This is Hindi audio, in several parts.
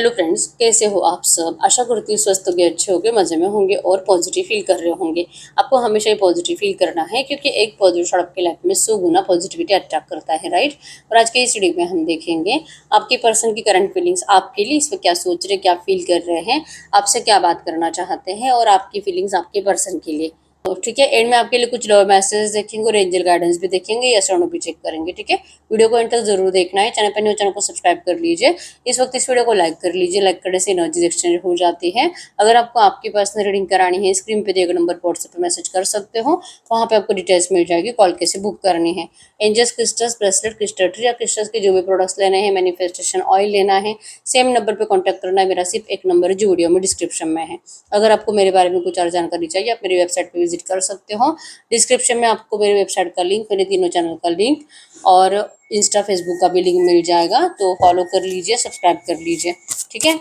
हेलो फ्रेंड्स, कैसे हो आप सब। आशा करती हूँ स्वस्थ होंगे, अच्छे होंगे, मज़े में होंगे और पॉजिटिव फील कर रहे होंगे। आपको हमेशा ही पॉजिटिव फील करना है क्योंकि एक पॉजिटिव शॉट आपकी लाइफ में 100 गुना पॉजिटिविटी अट्रैक्ट करता है, राइट। और आज के इस वीडियो में हम देखेंगे आपके पर्सन की करंट फीलिंग्स आपके लिए, इस वक्त क्या सोच रहे, क्या फील कर रहे हैं, आपसे क्या बात करना चाहते हैं और आपकी फीलिंग्स आपके पर्सन के लिए। तो ठीक है, एंड में आपके लिए कुछ लव मैसेज देखेंगे और एंजल गाइडेंस भी देखेंगे, या नो भी चेक करेंगे। ठीक है, वीडियो को एंड तक जरूर देखना है। चैनल पर न्यू चैनल को सब्सक्राइब कर लीजिए। इस वक्त इस वीडियो को लाइक कर लीजिए, लाइक करने से एनर्जी एक्सचेंज हो जाती है। अगर आपको आपकी पर्सनल रीडिंग करानी है, स्क्रीन पे दिए गए नंबर पर व्हाट्सएप पे मैसेज कर सकते हो, वहाँ पे आपको डिटेल्स मिल जाएगी, कॉल कैसे बुक करनी है। Angels crystals, bracelet, crystal tree या क्रिस्टल्स के जो भी प्रोडक्ट्स लेने हैं, मैनिफेस्टेशन ऑयल लेना है, सेम नंबर पर कॉन्टैक्ट करना है। मेरा सिर्फ एक नंबर जो वीडियो में डिस्क्रिप्शन में है। अगर आपको मेरे बारे में कुछ और जानकारी चाहिए, आप मेरी वेबसाइट पर विजिट कर सकते हो। डिस्क्रिप्शन में आपको मेरी वेबसाइट का लिंक, मेरे तीनों चैनल का लिंक और इंस्टा फेसबुक का भी लिंक मिल जाएगा, तो फॉलो कर लीजिए, सब्सक्राइब कर लीजिए। ठीक है,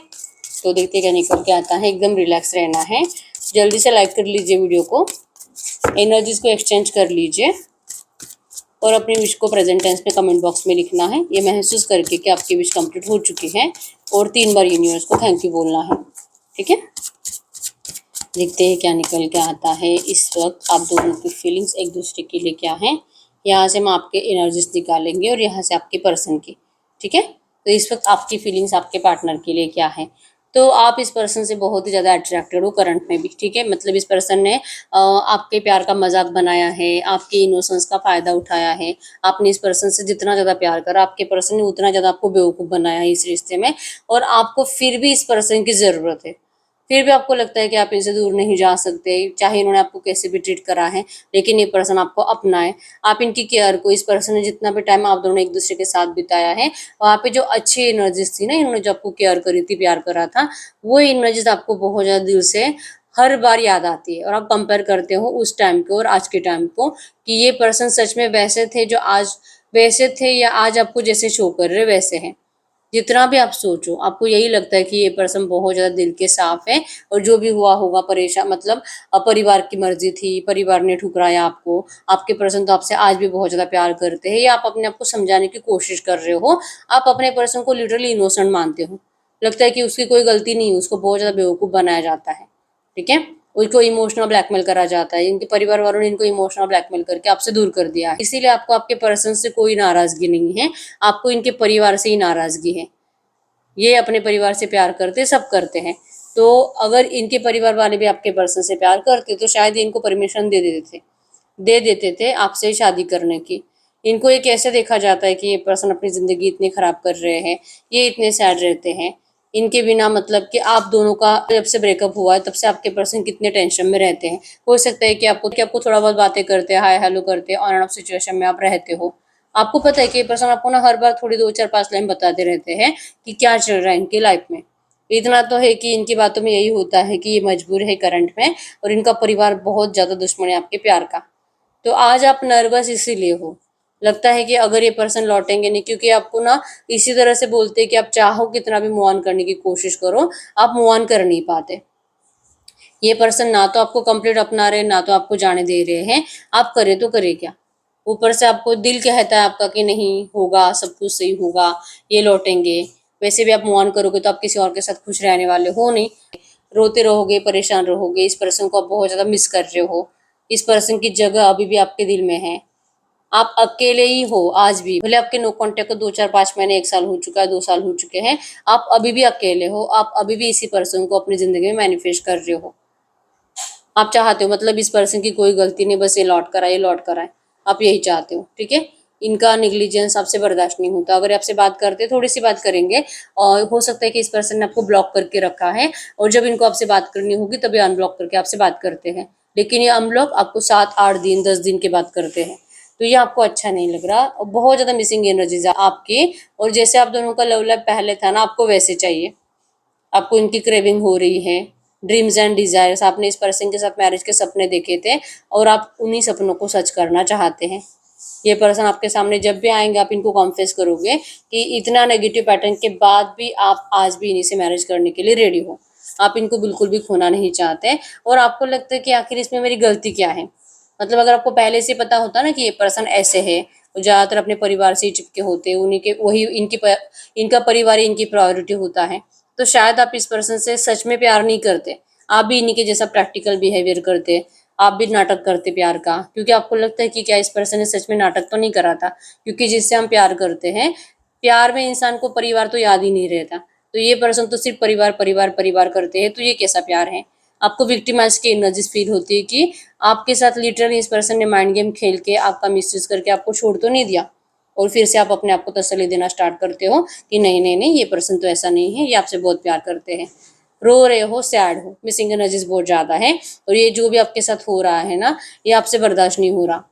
तो देखते क्या निकल के आता है। एकदम रिलैक्स रहना है। जल्दी से लाइक कर लीजिए वीडियो को, एनर्जीज को एक्सचेंज कर लीजिए और अपनी विश को प्रेजेंट टेंस में कमेंट बॉक्स में लिखना है, ये महसूस करके कि आपकी विश कंप्लीट हो चुकी है, और 3 बार यूनिवर्स को थैंक यू बोलना है। ठीक है, देखते हैं क्या निकल के आता है। इस वक्त आप दोनों की फीलिंग्स एक दूसरे के लिए क्या है, यहाँ से हम आपके एनर्जीज निकालेंगे और यहाँ से आपके पर्सन की। ठीक है, तो इस वक्त आपकी फीलिंग्स आपके पार्टनर के लिए क्या है। तो आप इस पर्सन से बहुत ही ज़्यादा अट्रैक्टेड हो करंट में भी। ठीक है, मतलब इस पर्सन ने आपके प्यार का मजाक बनाया है, आपके इनोसेंस का फ़ायदा उठाया है। आपने इस पर्सन से जितना ज़्यादा प्यार करा, आपके पर्सन ने उतना ज़्यादा आपको बेवकूफ़ बनाया है इस रिश्ते में, और आपको फिर भी इस पर्सन की ज़रूरत है। फिर भी आपको लगता है कि आप इनसे दूर नहीं जा सकते, चाहे इन्होंने आपको कैसे भी ट्रीट करा है, लेकिन ये पर्सन आपको अपना है। आप इनकी केयर को, इस पर्सन ने जितना भी टाइम आप दोनों ने एक दूसरे के साथ बिताया है, वहाँ पे जो अच्छी एनर्जीज थी ना, इन्होंने जो आपको केयर करी थी, प्यार करा था, वो एनर्जीज आपको बहुत ज़्यादा दिल से हर बार याद आती है। और आप कंपेयर करते हो उस टाइम को और आज के टाइम को, कि ये पर्सन सच में वैसे थे जो आज वैसे थे, या आज आपको जैसे शो कर रहे वैसे हैं। जितना भी आप सोचो, आपको यही लगता है कि ये पर्सन बहुत ज़्यादा दिल के साफ है, और जो भी हुआ होगा परेशान, मतलब परिवार की मर्जी थी, परिवार ने ठुकराया आपको। आपके पर्सन तो आपसे आज भी बहुत ज़्यादा प्यार करते हैं, या आप अपने आप को समझाने की कोशिश कर रहे हो। आप अपने पर्सन को लिटरली इनोसेंट मानते हो, लगता है कि उसकी कोई गलती नहीं है, उसको बहुत ज़्यादा बेवकूफ़ बनाया जाता है। ठीक है, उसको इमोशनल ब्लैकमेल करा जाता है, इनके परिवार वालों ने इनको इमोशनल ब्लैकमेल करके आपसे दूर कर दिया है। इसीलिए आपको आपके पर्सन से कोई नाराजगी नहीं है, आपको इनके परिवार से ही नाराजगी है। ये अपने परिवार से प्यार करते, सब करते हैं। तो अगर इनके परिवार वाले भी आपके पर्सन से प्यार करते, तो शायद ये इनको परमिशन दे देते थे आपसे शादी करने की। इनको ये कैसे देखा जाता है कि ये पर्सन अपनी ज़िंदगी इतनी ख़राब कर रहे हैं, ये इतने सैड रहते हैं इनके बिना, मतलब कि आप दोनों का जब से ब्रेकअप हुआ है तब से आपके पर्सन कितने टेंशन में रहते हैं। हो सकता है कि आपको थोड़ा बहुत बातें करते हैं, हाय हेलो करते हैं, ऑन एंड ऑफ सिचुएशन में आप रहते हो। आपको पता है कि ये पर्सन आपको ना हर बार थोड़ी 2 4 5 लाइन बताते रहते हैं कि क्या चल रहा है इनकी लाइफ में। इतना तो है कि इनकी बातों में यही होता है कि ये मजबूर है करंट में, और इनका परिवार बहुत ज़्यादा दुश्मन है आपके प्यार का। तो आज आप नर्वस इसीलिए हो, लगता है कि अगर ये पर्सन लौटेंगे नहीं, क्योंकि आपको ना इसी तरह से बोलते हैं कि आप चाहो कितना भी मूव ऑन करने की कोशिश करो, आप मूव ऑन कर नहीं पाते। ये पर्सन ना तो आपको कंप्लीट अपना रहे, ना तो आपको जाने दे रहे हैं। आप करे तो करे क्या, ऊपर से आपको दिल कहता है आपका कि नहीं होगा, सब कुछ सही होगा, ये लौटेंगे। वैसे भी आप मूव ऑन करोगे तो आप किसी और के साथ खुश रहने वाले हो नहीं, रोते रहोगे, परेशान रहोगे। इस पर्सन को आप बहुत ज़्यादा मिस कर रहे हो। इस पर्सन की जगह अभी भी आपके दिल में है। आप अकेले ही हो आज भी, भले आपके नो कॉन्टेक्ट को 2 4 5 महीने, 1 साल हो चुका है, 2 साल हो चुके हैं, आप अभी भी अकेले हो। आप अभी भी इसी पर्सन को अपनी ज़िंदगी में मैनिफेस्ट कर रहे हो। आप चाहते हो, मतलब इस पर्सन की कोई गलती नहीं, बस ये लौट कर आए, ये लौट कर आए, आप यही चाहते हो। ठीक है, इनका निग्लिजेंस आपसे बर्दाश्त नहीं होता। अगर आपसे बात करते, थोड़ी सी बात करेंगे, और हो सकता है कि इस पर्सन ने आपको ब्लॉक करके रखा है, और जब इनको आपसे बात करनी होगी तभी अनब्लॉक करके आपसे बात करते हैं। लेकिन ये अनब्लॉक आपको 7 8 दिन 10 दिन के बाद करते हैं, तो ये आपको अच्छा नहीं लग रहा, और बहुत ज़्यादा मिसिंग एनर्जीज आपकी। और जैसे आप दोनों का लव लाइफ पहले था ना, आपको वैसे चाहिए। आपको इनकी क्रेविंग हो रही है, ड्रीम्स एंड डिजायर्स, आपने इस पर्सन के साथ मैरिज के सपने देखे थे, और आप उन्हीं सपनों को सच करना चाहते हैं। ये पर्सन आपके सामने जब भी आएंगे, आप इनको कॉन्फेस करोगे कि इतना नेगेटिव पैटर्न के बाद भी आप आज भी इन्हीं से मैरिज करने के लिए रेडी हो। आप इनको बिल्कुल भी खोना नहीं चाहते, और आपको लगता है कि आखिर इसमें मेरी गलती क्या है। मतलब अगर आपको पहले से पता होता ना कि ये पर्सन ऐसे है, ज़्यादातर अपने परिवार से ही चिपके होते हैं, उन्हीं के वही इनका परिवार ही इनकी प्रायोरिटी होता है, तो शायद आप इस पर्सन से सच में प्यार नहीं करते, आप भी इन्हीं के जैसा प्रैक्टिकल बिहेवियर करते, आप भी नाटक करते प्यार का, क्योंकि आपको लगता है कि क्या इस पर्सन ने सच में नाटक तो नहीं करा था। क्योंकि जिससे हम प्यार करते हैं, प्यार में इंसान को परिवार तो याद ही नहीं रहता, तो ये पर्सन तो सिर्फ परिवार परिवार परिवार करते हैं, तो ये कैसा प्यार है। आपको विक्टिमाइज की एनर्जीज फील होती है कि आपके साथ लिटरली इस पर्सन ने माइंड गेम खेल के आपका मिसयूज करके आपको छोड़ तो नहीं दिया, और फिर से आप अपने आप को तसल्ली देना स्टार्ट करते हो कि नहीं नहीं नहीं, ये पर्सन तो ऐसा नहीं है, ये आपसे बहुत प्यार करते हैं। रो रहे हो, सैड हो, मिसिंग एनर्जीज बहुत ज्यादा है, और ये जो भी आपके साथ हो रहा है ना, ये आपसे बर्दाश्त नहीं हो रहा।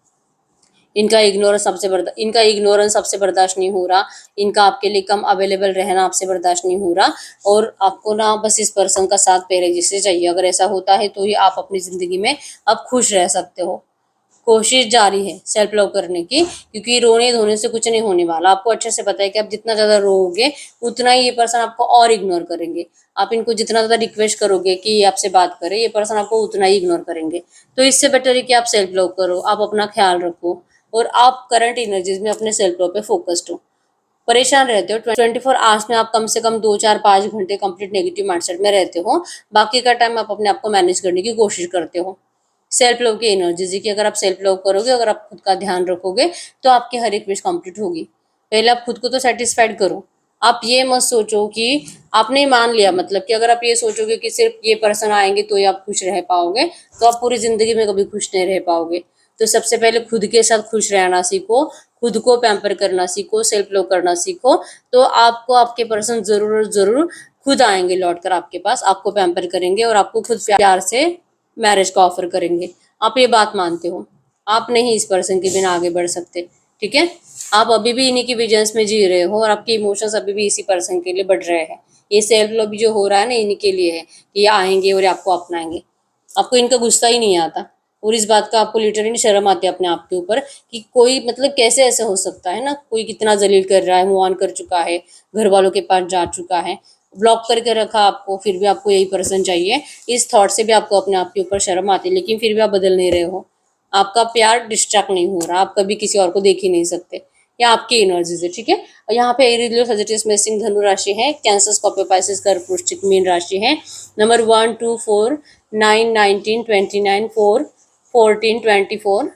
इनका इग्नोरेंस सबसे बर्दाश्त नहीं हो रहा, इनका आपके लिए कम अवेलेबल रहना आपसे बर्दाश्त नहीं हो रहा, और आपको ना बस इस पर्सन का साथ पहले जैसे चाहिए। अगर ऐसा होता है तो ही आप अपनी जिंदगी में अब खुश रह सकते हो। कोशिश जारी है सेल्फ लव करने की, क्योंकि रोने धोने से कुछ नहीं होने वाला। आपको अच्छे से पता है कि आप जितना ज्यादा रोओगे उतना ही ये पर्सन आपको और इग्नोर करेंगे। आप इनको जितना ज्यादा रिक्वेस्ट करोगे कि ये आपसे बात करे, ये पर्सन आपको उतना ही इग्नोर करेंगे। तो इससे बेटर है कि आप सेल्फ लव करो, आप अपना ख्याल रखो, और आप करंट एनर्जीज में अपने सेल्फ लव पे फोकस्ड हो। परेशान रहते हो 24 आवर्स में, आप कम से कम 2 4 5 घंटे कंप्लीट नेगेटिव माइंडसेट में रहते हो। बाकी का टाइम आप अपने आप को मैनेज करने की कोशिश करते हो। सेल्फ लव की एनर्जीज है कि अगर आप सेल्फ लव करोगे, अगर आप खुद का ध्यान रखोगे, तो आपकी हर एक विश कंप्लीट होगी। पहले आप खुद को तो सेटिस्फाइड करो। आप ये मत सोचो कि आपने मान लिया, मतलब कि अगर आप ये सोचोगे कि सिर्फ ये पर्सन आएंगे तो ही आप खुश रह पाओगे, तो आप पूरी जिंदगी में कभी खुश नहीं रह पाओगे। तो सबसे पहले खुद के साथ खुश रहना सीखो, खुद को पैम्पर करना सीखो, सेल्फ लव करना सीखो। तो आपको आपके पर्सन जरूर जरूर खुद आएंगे लौट कर आपके पास, आपको पैम्पर करेंगे और आपको खुद प्यार से मैरिज का ऑफर करेंगे। आप ये बात मानते हो, आप नहीं इस पर्सन के बिना आगे बढ़ सकते। ठीक है, आप अभी भी इन्हीं की विजन्स में जी रहे हो, और आपके इमोशंस अभी भी इसी पर्सन के लिए बढ़ रहे हैं। ये सेल्फ लव जो हो रहा है ना, इन्हीं के लिए है कि ये आएंगे और आपको अपनाएंगे। आपको इनका गुस्सा ही नहीं आता, और इस बात का आपको लिटरली शर्म आती है अपने आप के ऊपर कि कोई, मतलब कैसे ऐसे हो सकता है ना, कोई कितना जलील कर रहा है, मूव ऑन कर चुका है, घर वालों के पास जा चुका है, ब्लॉक करके रखा आपको, फिर भी आपको यही पर्सन चाहिए। इस थॉट से भी आपको अपने आप के ऊपर शर्म आती है, लेकिन फिर भी आप बदल नहीं रहे हो। आपका प्यार डिस्ट्रैक्ट नहीं हो रहा, आप कभी किसी और को देख ही नहीं सकते। या आपकी एनर्जीज है। ठीक है, और यहाँ पे इरेगुलर सजिटेरियस मेसिंग धनु राशि है, कैंसर स्कॉर्पियो पाइसेस कर्क वृश्चिक मीन राशि है। नंबर 1 2 4 9 19 29 4 14 24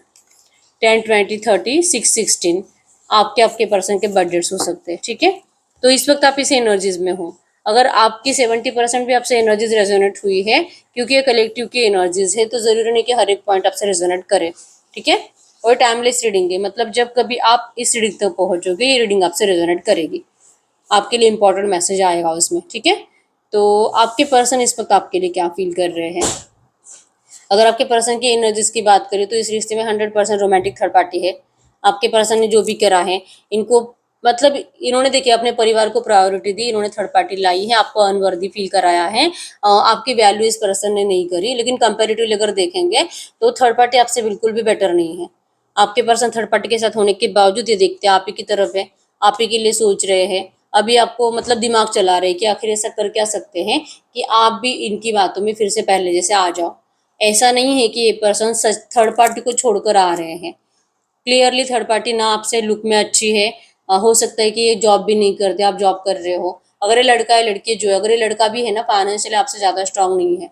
10 20 30 6 16 आपके आपके पर्सन के बर्थडेट्स हो सकते हैं। ठीक है, तो इस वक्त आप इस एनर्जीज में हो। अगर आपकी 70% भी आपसे एनर्जीज रेजोनेट हुई है, क्योंकि ये कलेक्टिव की एनर्जीज है, तो जरूरी नहीं कि हर एक पॉइंट आपसे रेजोनेट करे। ठीक है, और टाइमलेस रीडिंग है, मतलब जब कभी आप इस रीडिंग तक पहुंचोगे, ये रीडिंग आपसे रेजोनेट करेगी, आपके लिए इंपॉर्टेंट मैसेज आएगा उसमें। ठीक है, तो आपके पर्सन इस वक्त आपके लिए क्या फील कर रहे हैं। अगर आपके पर्सन की एनर्जीज की बात करें, तो इस रिश्ते में 100% रोमांटिक थर्ड पार्टी है। आपके पर्सन ने जो भी करा है, इनको, मतलब इन्होंने देखिए अपने परिवार को प्रायोरिटी दी, इन्होंने थर्ड पार्टी लाई है, आपको अनवर्दी फील कराया है। आपकी वैल्यू इस पर्सन ने नहीं करी, लेकिन कंपेरेटिवली अगर देखेंगे तो थर्ड पार्टी आपसे बिल्कुल भी बेटर नहीं है। आपके पर्सन थर्ड पार्टी के साथ होने के बावजूद ये देखते हैं आप ही की तरफ है, आप ही के लिए सोच रहे हैं। अभी आपको मतलब दिमाग चला रहे हैं कि आखिर ऐसा कर क्या सकते हैं कि आप भी इनकी बातों में फिर से पहले जैसे आ जाओ। ऐसा नहीं है कि ये पर्सन थर्ड पार्टी को छोड़कर आ रहे हैं। क्लियरली थर्ड पार्टी ना आपसे लुक में अच्छी है, हो सकता है कि ये जॉब भी नहीं करते, आप जॉब कर रहे हो। अगर ये लड़का है, लड़की जो है, अगर ये लड़का भी है ना, फाइनेंशियली आपसे ज्यादा स्ट्रांग नहीं है,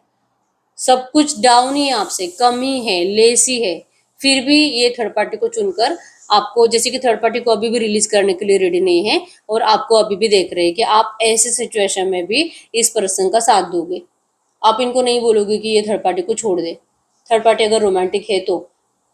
सब कुछ डाउन ही है, आपसे कम ही है, लेसी है, फिर भी ये थर्ड पार्टी को चुनकर आपको, जैसे कि थर्ड पार्टी को अभी भी रिलीज करने के लिए रेडी नहीं है, और आपको अभी भी देख रहे हैं कि आप ऐसे सिचुएशन में भी इस पर्सन का साथ दोगे। आप इनको नहीं बोलोगे कि ये थर्ड पार्टी को छोड़ दे। थर्ड पार्टी अगर रोमांटिक है तो,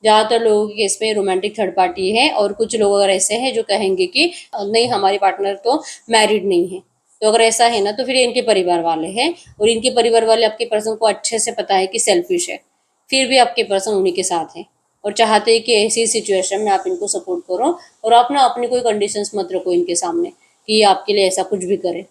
ज़्यादातर लोगों के केस में रोमांटिक थर्ड पार्टी है, और कुछ लोग अगर ऐसे हैं जो कहेंगे कि नहीं हमारी पार्टनर तो मैरिड नहीं है। तो अगर ऐसा है ना, तो फिर ये इनके परिवार वाले हैं, और इनके परिवार वाले आपके पर्सन को अच्छे से पता है कि सेल्फिश है, फिर भी आपके पर्सन उन्हीं के साथ है, और चाहते हैं कि ऐसी सिचुएशन में आप इनको सपोर्ट करो, और आप ना अपनी कोई कंडीशंस मत रखो इनके सामने कि ये आपके लिए ऐसा कुछ भी करे।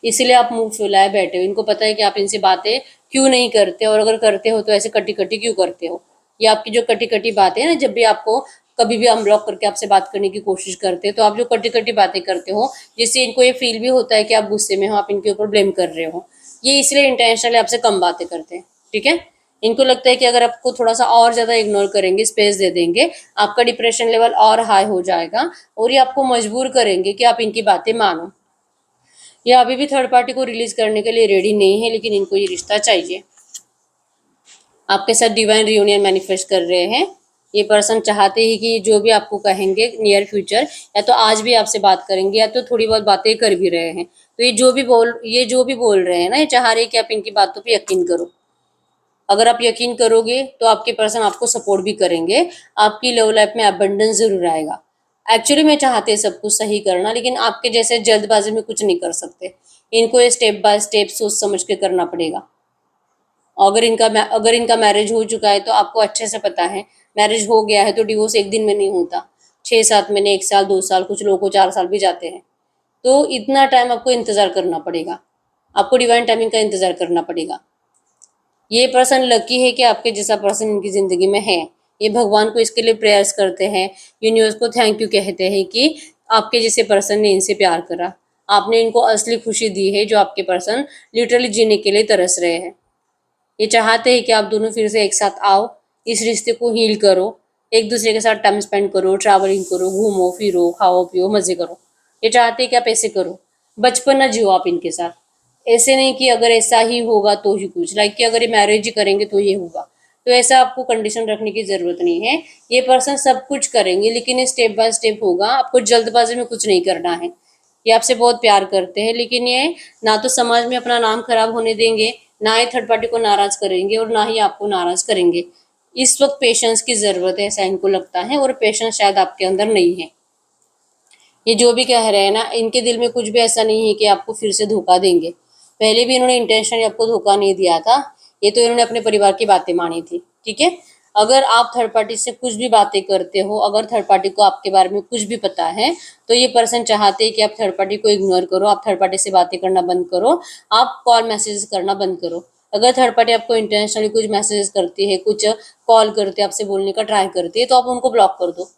इसीलिए आप मुंह फुलाए बैठे हो। इनको पता है कि आप इनसे बातें क्यों नहीं करते, और अगर करते हो तो ऐसे कटी कटी क्यों करते हो। ये आपकी जो कटी कटी बातें हैं ना, जब भी आपको कभी भी अनब्लॉक करके आपसे बात करने की कोशिश करते हैं, तो आप जो कटी कटी बातें करते हो, जिससे इनको ये फील भी होता है कि आप गुस्से में हो, आप इनके ऊपर ब्लेम कर रहे हो, ये इसलिए इंटेंशनली आपसे कम बातें करते हैं। ठीक है, इनको लगता है कि अगर आपको थोड़ा सा और ज्यादा इग्नोर करेंगे, स्पेस दे देंगे, आपका डिप्रेशन लेवल और हाई हो जाएगा, और ये आपको मजबूर करेंगे कि आप इनकी बातें मानो। ये अभी भी थर्ड पार्टी को रिलीज करने के लिए रेडी नहीं है, लेकिन इनको ये रिश्ता चाहिए। आपके साथ डिवाइन रियूनियन मैनिफेस्ट कर रहे हैं। ये पर्सन चाहते ही कि जो भी आपको कहेंगे नियर फ्यूचर, या तो आज भी आपसे बात करेंगे या तो थोड़ी बहुत बातें कर भी रहे हैं। तो ये जो भी बोल रहे हैं ना, ये चाह रहे हैं कि आप इनकी बातों पे यकीन करो। अगर आप यकीन करोगे तो आपके पर्सन आपको सपोर्ट भी करेंगे। आपकी लव लाइफ में अबंडेंस जरूर आएगा। एक्चुअली में चाहते हैं सब कुछ सही करना, लेकिन आपके जैसे जल्दबाजी में कुछ नहीं कर सकते। इनको ये स्टेप बाय स्टेप सोच समझ के करना पड़ेगा। अगर इनका मैरिज हो चुका है तो आपको अच्छे से पता है, मैरिज हो गया है तो डिवोर्स एक दिन में नहीं होता। 6-7 महीने, 1 साल, 2 साल, कुछ लोगों को 4 साल भी जाते हैं। तो इतना टाइम आपको इंतजार करना पड़ेगा। आपको डिवाइन टाइमिंग का इंतजार करना पड़ेगा। ये पर्सन लकी है कि आपके जैसा पर्सन इनकी जिंदगी में है। ये भगवान को इसके लिए प्रेयर्स करते हैं, यूनिवर्स को थैंक यू कहते हैं कि आपके जैसे पर्सन ने इनसे प्यार करा। आपने इनको असली खुशी दी है जो आपके पर्सन लिटरली जीने के लिए तरस रहे हैं। ये चाहते हैं कि आप दोनों फिर से एक साथ आओ, इस रिश्ते को हील करो, एक दूसरे के साथ टाइम स्पेंड करो, ट्रैवलिंग करो, घूमो फिरो, खाओ पियो, मजे करो। ये चाहते हैं कि आप ऐसे करो, बचपन ना जियो आप इनके साथ। ऐसे नहीं कि अगर ऐसा ही होगा तो ही कुछ, लाइक कि अगर ये मैरिज ही करेंगे तो ये होगा। तो ऐसा आपको कंडीशन रखने की जरूरत नहीं है। ये पर्सन सब कुछ करेंगे, लेकिन ये स्टेप बाय स्टेप होगा। आपको जल्दबाजी में कुछ नहीं करना है। ये आपसे बहुत प्यार करते हैं, लेकिन ये ना तो समाज में अपना नाम खराब होने देंगे, ना ही थर्ड पार्टी को नाराज करेंगे, और ना ही आपको नाराज करेंगे। इस वक्त पेशेंस की जरूरत है, ऐसा इनको लगता है, और पेशेंस शायद आपके अंदर नहीं है। ये जो भी कह रहे हैं ना, इनके दिल में कुछ भी ऐसा नहीं है कि आपको फिर से धोखा देंगे। पहले भी इन्होंने इंटेंशनली आपको धोखा नहीं दिया था। ये तो इन्होंने अपने परिवार की बातें मानी थी। ठीक है। अगर आप थर्ड पार्टी से कुछ भी बातें करते हो, अगर थर्ड पार्टी को आपके बारे में कुछ भी पता है, तो ये पर्सन चाहते हैं कि आप थर्ड पार्टी को इग्नोर करो, आप थर्ड पार्टी से बातें करना बंद करो, आप कॉल मैसेजेस करना बंद करो। अगर थर्ड पार्टी आपको इंटेंशनली कुछ मैसेजेस करती है, कुछ कॉल करते आपसे बोलने का ट्राई करती है, तो आप उनको ब्लॉक कर दो।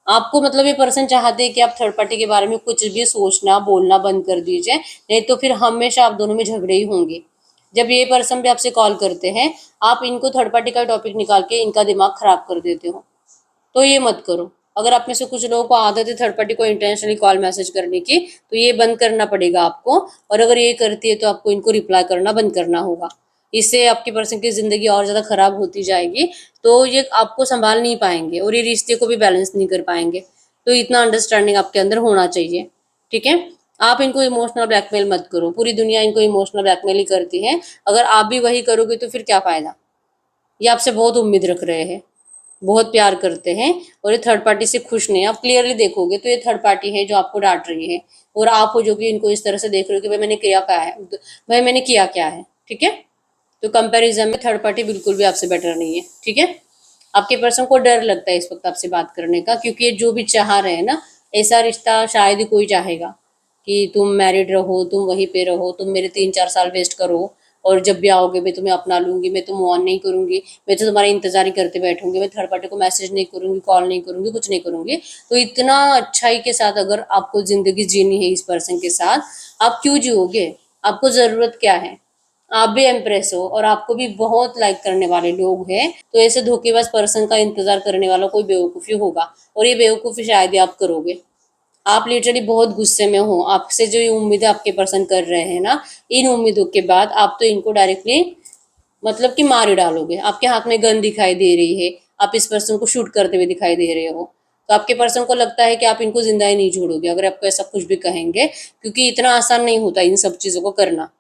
आपको मतलब ये पर्सन चाहते हैं कि आप थर्ड पार्टी के बारे में कुछ भी सोचना बोलना बंद कर दीजिए, नहीं तो फिर हमेशा आप दोनों में झगड़े ही होंगे। जब ये पर्सन भी आपसे कॉल करते हैं, आप इनको थर्ड पार्टी का टॉपिक निकाल के इनका दिमाग खराब कर देते हो। तो ये मत करो। अगर आप में से कुछ लोगों को आदत है थर्ड पार्टी को इंटेंशनली कॉल मैसेज करने की, तो ये बंद करना पड़ेगा आपको। और अगर ये करती है तो आपको इनको रिप्लाई करना बंद करना होगा। इससे आपकी पर्सन की जिंदगी और ज्यादा खराब होती जाएगी। तो ये आपको संभाल नहीं पाएंगे और ये रिश्ते को भी बैलेंस नहीं कर पाएंगे। तो इतना अंडरस्टैंडिंग आपके अंदर होना चाहिए। ठीक है। आप इनको इमोशनल ब्लैकमेल मत करो। पूरी दुनिया इनको इमोशनल ब्लैकमेल ही करती है। अगर आप भी वही करोगे तो फिर क्या फायदा। ये आपसे बहुत उम्मीद रख रहे हैं, बहुत प्यार करते हैं, और ये थर्ड पार्टी से खुश नहीं है। आप क्लियरली देखोगे तो ये थर्ड पार्टी है जो आपको डांट रही है, और आप हो जो कि इनको इस तरह से देख रहे हो कि भाई मैंने किया क्या है, भाई मैंने किया क्या है। ठीक है। तो कंपैरिजन में थर्ड पार्टी बिल्कुल भी आपसे बेटर नहीं है। ठीक है। आपके पर्सन को डर लगता है इस वक्त आपसे बात करने का, क्योंकि ये जो भी चाह रहे हैं ना, ऐसा रिश्ता शायद ही कोई चाहेगा कि तुम मैरिड रहो, तुम वहीं पे रहो, तुम मेरे 3-4 साल वेस्ट करो, और जब भी आओगे मैं तुम्हें अपना लूंगी, मैं तुम्हें ऑन नहीं करूंगी, मैं तो तुम्हारा इंतजार ही करते बैठूंगी, मैं थर्ड पार्टी को मैसेज नहीं करूंगी, कॉल नहीं करूंगी, कुछ नहीं करूंगी। तो इतना अच्छाई के साथ अगर आपको जिंदगी जीनी है इस पर्सन के साथ, आप क्यों जियोगे। आपको जरूरत क्या है। आप भी इम्प्रेस हो और आपको भी बहुत लाइक करने वाले लोग हैं, तो ऐसे धोखेबाज पर्सन का इंतजार करने वाला कोई बेवकूफी होगा, और ये बेवकूफी शायद ही आप करोगे। आप लिटरली बहुत गुस्से में हो। आपसे जो ये उम्मीदें आपके पर्सन कर रहे हैं ना, इन उम्मीदों के बाद आप तो इनको डायरेक्टली मतलब कि मार ही डालोगे। आपके हाथ में गन दिखाई दे रही है, आप इस पर्सन को शूट करते हुए दिखाई दे रहे हो। तो आपके पर्सन को लगता है कि आप इनको जिंदा ही नहीं छोड़ोगे अगर आपको ऐसा कुछ भी कहेंगे, क्योंकि इतना आसान नहीं होता इन सब चीजों को करना।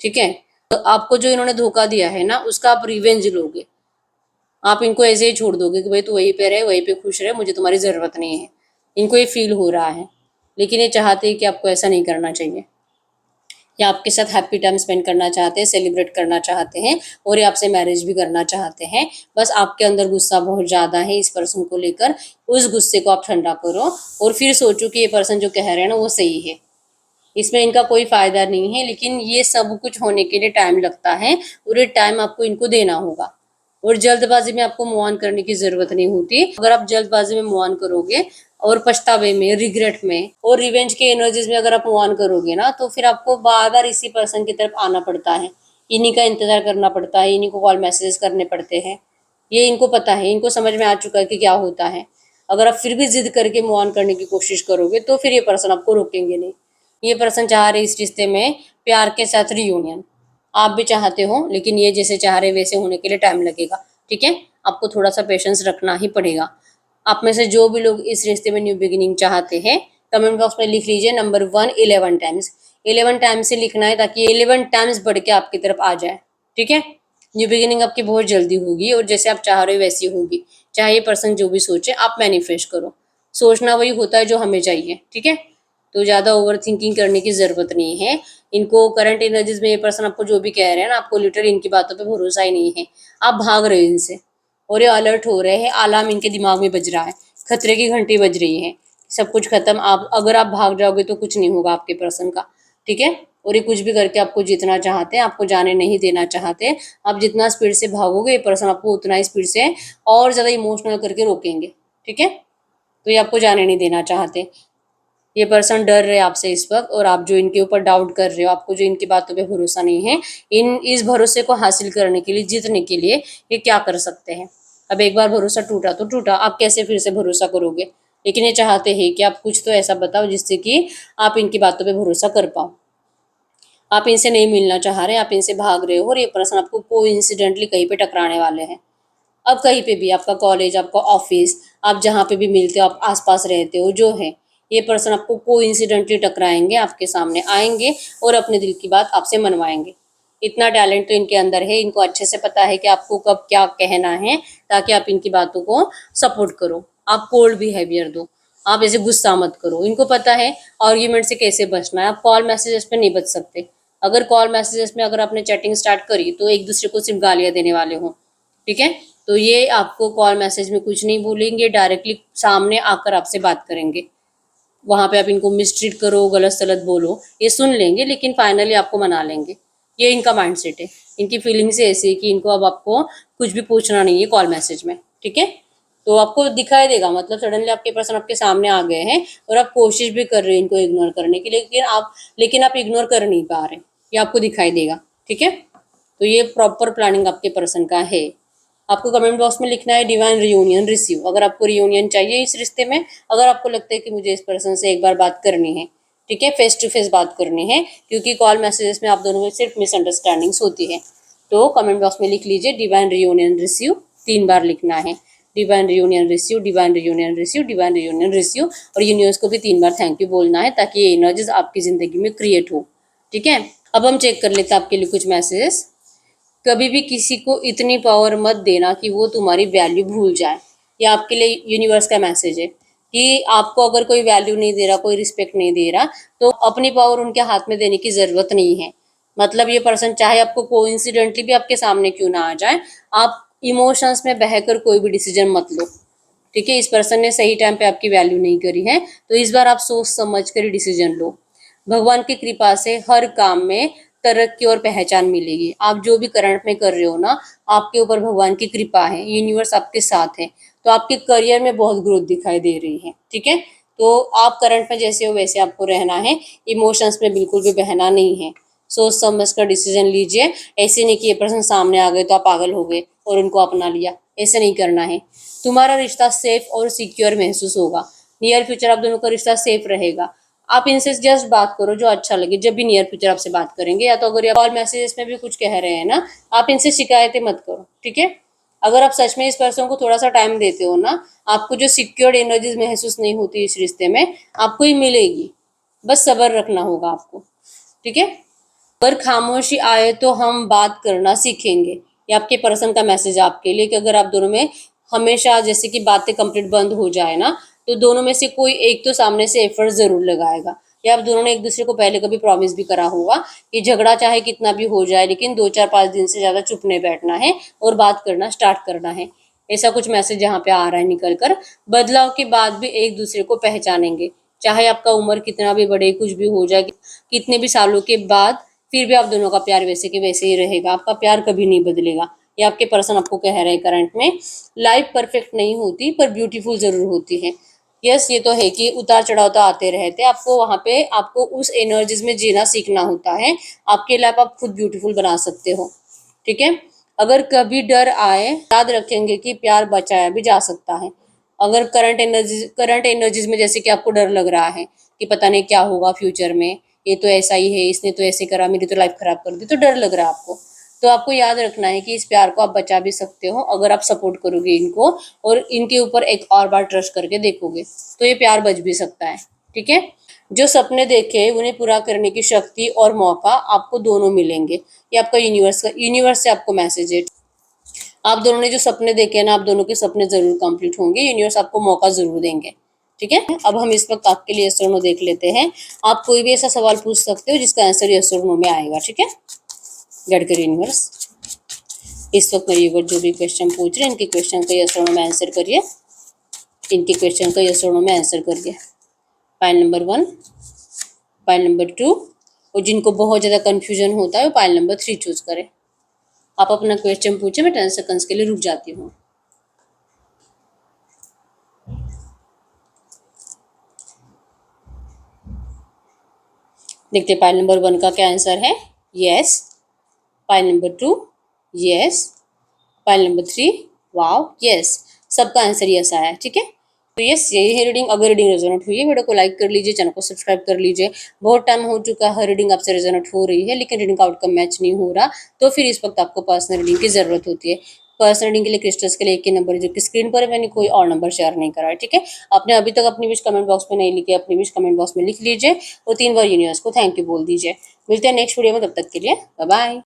ठीक है। तो आपको जो इन्होंने धोखा दिया है ना, उसका आप रिवेंज लोगे। आप इनको ऐसे ही छोड़ दोगे कि भाई तू वहीं पे रहे, वहीं पे खुश रहे, मुझे तुम्हारी जरूरत नहीं है। इनको ये फील हो रहा है, लेकिन ये चाहते हैं कि आपको ऐसा नहीं करना चाहिए। या आपके साथ हैप्पी टाइम स्पेंड करना चाहते हैं, सेलिब्रेट करना चाहते हैं, और ये आपसे मैरिज भी करना चाहते हैं। बस आपके अंदर गुस्सा बहुत ज़्यादा है इस पर्सन को लेकर। उस गुस्से को आप ठंडा करो और फिर सोचो कि ये पर्सन जो कह रहे हैं ना वो सही है। इसमें इनका कोई फायदा नहीं है, लेकिन ये सब कुछ होने के लिए टाइम लगता है, और ये टाइम आपको इनको देना होगा। और जल्दबाजी में आपको मूव ऑन करने की जरूरत नहीं होती। अगर आप जल्दबाजी में मूव ऑन करोगे और पछतावे में, रिग्रेट में और रिवेंज के एनर्जीज में अगर आप मूव ऑन करोगे ना, तो फिर आपको बार बार इसी पर्सन की तरफ आना पड़ता है, इन्हीं का इंतजार करना पड़ता है, इन्हीं को कॉल मैसेजेस करने पड़ते हैं। ये इनको पता है, इनको समझ में आ चुका है कि क्या होता है। अगर आप फिर भी जिद करके मूव ऑन करने की कोशिश करोगे तो फिर ये पर्सन आपको रोकेंगे नहीं। ये पर्सन चाह रहे इस रिश्ते में प्यार के साथ रियूनियन, आप भी चाहते हो, लेकिन ये जैसे चाह रहे वैसे होने के लिए टाइम लगेगा। ठीक है, आपको थोड़ा सा पेशेंस रखना ही पड़ेगा। आप में से जो भी लोग इस रिश्ते में न्यू बिगिनिंग चाहते हैं, कमेंट बॉक्स में लिख लीजिए नंबर 1 11 टाइम्स। 11 टाइम्स से लिखना है ताकि 11 टाइम्स बढ़ के आपकी तरफ आ जाए। ठीक है, न्यू बिगिनिंग आपकी बहुत जल्दी होगी और जैसे आप चाह रहे हो वैसी होगी। चाहे ये पर्सन जो भी सोचे, आप मैनिफेस्ट करो। सोचना वही होता है जो हमें चाहिए। ठीक है, तो ज़्यादा ओवर थिंकिंग करने की ज़रूरत नहीं है। इनको करंट एनर्जीज में ये पर्सन आपको जो भी कह रहे हैं ना, आपको लिटरली इनकी बातों पे भरोसा ही नहीं है। आप भाग रहे हो इनसे और ये अलर्ट हो रहे हैं, अलार्म इनके दिमाग में बज रहा है, खतरे की घंटी बज रही है, सब कुछ खत्म। आप अगर आप भाग जाओगे तो कुछ नहीं होगा आपके पर्सन का। ठीक है, और ये कुछ भी करके आपको जीतना चाहते हैं, आपको जाने नहीं देना चाहते। आप जितना स्पीड से भागोगे ये पर्सन आपको उतना ही स्पीड से और ज़्यादा इमोशनल करके रोकेंगे। ठीक है, तो ये आपको जाने नहीं देना चाहते। ये पर्सन डर रहे आपसे इस वक्त, और आप जो इनके ऊपर डाउट कर रहे हो, आपको जो इनकी बातों पे भरोसा नहीं है, इस भरोसे को हासिल करने के लिए, जीतने के लिए ये क्या कर सकते हैं। अब एक बार भरोसा टूटा तो टूटा, आप कैसे फिर से भरोसा करोगे। लेकिन ये चाहते हैं कि आप कुछ तो ऐसा बताओ जिससे कि आप इनकी बातों पे भरोसा कर पाओ। आप इनसे नहीं मिलना चाह रहे, आप इनसे भाग रहे हो, और ये पर्सन आपको कोइंसिडेंटली कहीं पे टकराने वाले हैं। अब कहीं पे भी, आपका कॉलेज, आपका ऑफिस, आप जहाँ पे भी मिलते हो, आप आसपास रहते हो, जो है ये पर्सन आपको कोइंसिडेंटली टकराएंगे, आपके सामने आएंगे और अपने दिल की बात आपसे मनवाएंगे। इतना टैलेंट तो इनके अंदर है, इनको अच्छे से पता है कि आपको कब क्या कहना है ताकि आप इनकी बातों को सपोर्ट करो। आप कोल्ड बिहेवियर दो, आप ऐसे गुस्सा मत करो। इनको पता है आर्ग्यूमेंट से कैसे बचना है। आप कॉल मैसेजेस पे नहीं बच सकते। अगर कॉल मैसेजेस में अगर आपने चैटिंग स्टार्ट करी तो एक दूसरे को सिर्फ गालियां देने वाले हो। ठीक है, तो ये आपको कॉल मैसेज में कुछ नहीं बोलेंगे, डायरेक्टली सामने आकर आपसे बात करेंगे। वहां पे आप इनको मिसट्रीट करो, गलत सलत बोलो, ये सुन लेंगे लेकिन फाइनली आपको मना लेंगे। ये इनका माइंडसेट है। इनकी फीलिंग्स ऐसी है कि इनको अब आपको कुछ भी पूछना नहीं है कॉल मैसेज में। ठीक है, तो आपको दिखाई देगा, मतलब सडनली आपके पर्सन आपके सामने आ गए हैं और आप कोशिश भी कर रहे हैं इनको इग्नोर करने की, लेकिन आप इग्नोर कर नहीं पा रहे। ये आपको दिखाई देगा। ठीक है, तो ये प्रॉपर प्लानिंग आपके पर्सन का है। आपको कमेंट बॉक्स में लिखना है डिवाइन रियूनियन रिसीव, अगर आपको रियूनियन चाहिए इस रिश्ते में, अगर आपको लगता है कि मुझे इस पर्सन से एक बार बात करनी है। ठीक है, फेस टू फेस बात करनी है, क्योंकि कॉल मैसेजेस में आप दोनों में सिर्फ मिसअंडरस्टैंडिंग्स होती है। तो कमेंट बॉक्स में लिख लीजिए डिवाइन रियूनियन रिसीव, 3 बार लिखना है। Divine reunion receive, divine reunion receive, divine reunion receive, और यूनिवर्स को भी 3 बार थैंक यू बोलना है ताकि ये एनर्जीज आपकी जिंदगी में क्रिएट हो। ठीक है, अब हम चेक कर लेते हैं आपके लिए कुछ मैसेजेस। कभी भी किसी को इतनी पावर मत देना कि वो तुम्हारी वैल्यू भूल जाए। ये आपके लिए यूनिवर्स का मैसेज है कि आपको अगर कोई वैल्यू नहीं दे रहा, कोई रिस्पेक्ट नहीं दे रहा, तो अपनी पावर उनके हाथ में देने की ज़रूरत नहीं है। मतलब ये पर्सन चाहे आपको कोइंसिडेंटली भी आपके सामने क्यों ना आ जाए, आप इमोशंस में बहकर कोई भी डिसीजन मत लो। ठीक है, इस पर्सन ने सही टाइम पे आपकी वैल्यू नहीं करी है, तो इस बार आप सोच समझ कर डिसीजन लो। भगवान की कृपा से हर काम में तरक्की और पहचान मिलेगी। आप जो भी करंट में कर रहे हो ना, आपके ऊपर भगवान की कृपा है, यूनिवर्स आपके साथ है, तो आपके करियर में बहुत ग्रोथ दिखाई दे रही है। ठीक है, तो आप करंट में जैसे हो वैसे आपको रहना है, इमोशंस में बिल्कुल भी बहना नहीं है। सोच समझ कर डिसीजन लीजिए। ऐसे नहीं कि ये पर्सन सामने आ गए तो आप पागल हो गए और उनको अपना लिया, ऐसे नहीं करना है। तुम्हारा रिश्ता सेफ और सिक्योर महसूस होगा। नियर फ्यूचर आप दोनों का रिश्ता सेफ रहेगा। आप इनसे जस्ट बात करो जो अच्छा लगे, जब भी नियर फ्यूचर आपसे बात करेंगे, या तो अगर कॉल मैसेजेस में भी कुछ कह रहे हैं ना, आप इनसे शिकायतें मत करो। ठीक है, अगर आप सच में इस पर्सन को थोड़ा सा टाइम देते हो ना, आपको जो सिक्योर्ड एनर्जीज महसूस नहीं होती इस रिश्ते में, आपको ही मिलेगी। बस सब्र रखना होगा आपको। ठीक है, अगर खामोशी आए तो हम बात करना सीखेंगे। ये आपके पर्सन का मैसेज आपके लिए कि अगर आप दोनों में हमेशा जैसे कि बातें कंप्लीट बंद हो जाए ना, तो दोनों में से कोई एक तो सामने से एफर्ट जरूर लगाएगा। या आप दोनों ने एक दूसरे को पहले कभी प्रॉमिस भी करा होगा कि झगड़ा चाहे कितना भी हो जाए, लेकिन 2 4 5 दिन से ज्यादा चुप नहीं बैठना है और बात करना स्टार्ट करना है। ऐसा कुछ मैसेज यहाँ पे आ रहा है निकल कर। बदलाव के बाद भी एक दूसरे को पहचानेंगे, चाहे आपका उम्र कितना भी बढ़े, कुछ भी हो जाए, कितने भी सालों के बाद, फिर भी आप दोनों का प्यार वैसे के वैसे ही रहेगा। आपका प्यार कभी नहीं बदलेगा। ये आपके पर्सन आपको कह रहे हैं करंट में। लाइफ परफेक्ट नहीं होती पर ब्यूटीफुल जरूर होती है। यस, ये तो है कि उतार चढ़ाव तो आते रहते हैं, आपको वहां पे आपको उस एनर्जीज में जीना सीखना होता है। आपके लाइफ आप खुद ब्यूटीफुल बना सकते हो। ठीक है, अगर कभी डर आए, याद रखेंगे कि प्यार बचाया भी जा सकता है। अगर करंट एनर्जीज में जैसे कि आपको डर लग रहा है कि पता नहीं क्या होगा फ्यूचर में, ये तो ऐसा ही है, इसने तो ऐसे करा, मेरी तो लाइफ खराब कर दी, तो डर लग रहा है आपको। तो आपको याद रखना है कि इस प्यार को आप बचा भी सकते हो अगर आप सपोर्ट करोगे इनको और इनके ऊपर एक और बार ट्रस्ट करके देखोगे, तो ये प्यार बच भी सकता है। ठीक है। जो सपने देखे उन्हें पूरा करने की शक्ति और मौका आपको दोनों मिलेंगे। ये आपका यूनिवर्स से आपको मैसेज है। आप दोनों ने जो सपने देखे हैं ना, आप दोनों के सपने जरूर कंप्लीट होंगे, यूनिवर्स आपको मौका जरूर देंगे। ठीक है। अब हम इस वक्त आपके लिए यस और नो देख लेते हैं। आप कोई भी ऐसा सवाल पूछ सकते हो जिसका आंसर यस और नो में आएगा। ठीक है। गडकरी यूनिवर्स, इस वक्त मेरे व्यूअर जो भी क्वेश्चन पूछ रहे हैं इनके क्वेश्चन का यस और नो में आंसर करिए। इनके क्वेश्चन का यस और नो में आंसर करिए। पाइल नंबर 1, पाइल नंबर 2, और जिनको बहुत ज़्यादा कन्फ्यूजन होता है वो पाइल नंबर 3 चूज करें। आप अपना क्वेश्चन पूछे, मैं 10 सेकंड्स के लिए रुक जाती हूँ। देखते पाइल नंबर 1 का क्या आंसर है, yes. Pile number 2, yes. Pile number 3, wow, yes. सबका आंसर यस आया है। ठीक है। तो यस, यही है रीडिंग। अगर रीडिंग रेजोनेट हुई है, वीडियो को लाइक कर लीजिए, चैनल को सब्सक्राइब कर लीजिए। बहुत टाइम हो चुका है रीडिंग आपसे रेजोनेट हो रही है लेकिन रीडिंग का आउटकम मैच नहीं हो रहा, तो फिर इस वक्त आपको पर्सनल रीडिंग की जरूरत होती है। पर्सनल रीडिंग के लिए क्रिस्टल्स के लिए एक ही नंबर जो कि स्क्रीन पर है, मैंने कोई और नंबर शेयर नहीं करा है। ठीक है। आपने अभी तक अपनी विश कमेंट बॉक्स में नहीं लिखी, अपनी विश कमेंट बॉक्स में लिख लीजिए और 3 बार यूनिवर्स को थैंक यू बोल दीजिए। मिलते हैं नेक्स्ट वीडियो में, तब तक के लिए बाय बाय।